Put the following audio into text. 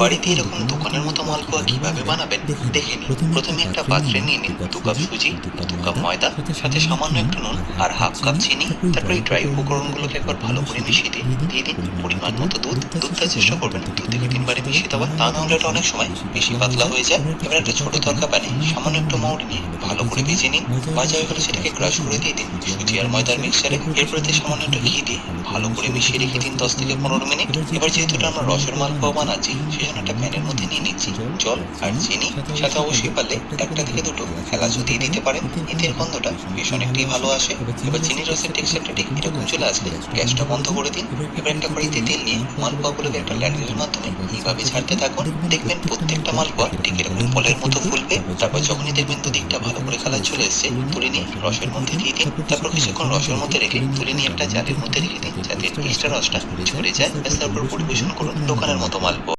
বাড়িতে এরকম দোকানের মতো মালপোয়া কিভাবে বানাবেন দেখে নিন। প্রথমে একটা পাত্রে নিয়ে নিন 2 কাপ সুজি, 2 কাপ ময়দা, সাথে সামান্য একটু নুন আর হাফ কাপ চিনি। তারপর এই ড্রাই উপকরণগুলোকে একবার ভালো করে মিশিয়ে দিন। দিয়ে দিন পরিমাণ মতো দুধটা চেষ্টা করবেন 2 থেকে 3 বারে মিশিয়ে দেওয়ার, তা না হলে এটা অনেক সময় বেশি পাতলা হয়ে যায়। এবার একটা ছোট তরকা প্যানে সামান্য একটু মৌরি নিয়ে ভালো করে ভেজে নিন। ভাজা হয়ে গেলে সেটাকে ক্রাশ করে দিয়ে দিন সুজি আর ময়দার মিক্সচারে। এরপর এতে সামান্য একটু ঘি দিয়ে ভালো করে মিশিয়ে রেখে দিন 10 থেকে 15 মিনিট। এবার যেহেতু এটা আমরা রসের মালপোয়া বানাচ্ছি, সেই জন্য একটা প্যানের মধ্যে নিয়ে নিচ্ছি জল আর চিনি, সাথে অবশ্যই পারলে 1 থেকে 2 এলাচও দিয়ে দিতে পারেন। এতে এর গন্ধটা বেশ অনেকটাই ভালো আসে। এবার চিনি রসের টেক্সচারটা ঠিক এরকম চলে আসলে গ্যাসটা বন্ধ করে দিন। এবার একটা কড়াইতে তেল নিয়ে মালপোয়াগুলোকে একটা ল্যাডারের মাধ্যমে এইভাবে ছাড়তে থাকুন। দেখবেন প্রত্যেকটা মালপোয়া ঠিক এরকম বলের মতো ফুলবে। তারপর যখনই দেখবেন দুদিকটা ভালো করে কালার চলে এসছে, তুলে নিয়ে রসের মধ্যে দিয়ে দিন। তারপর কিছুক্ষণ রসের মধ্যে রেখে তুলে নিয়ে একটা জালের মধ্যে রেখে দিন, যাতে এক্সট্রা রসটা ঝরে যায়। ব্যাস, তারপর পরিবেশন করুন দোকানের মতো মালপোয়া।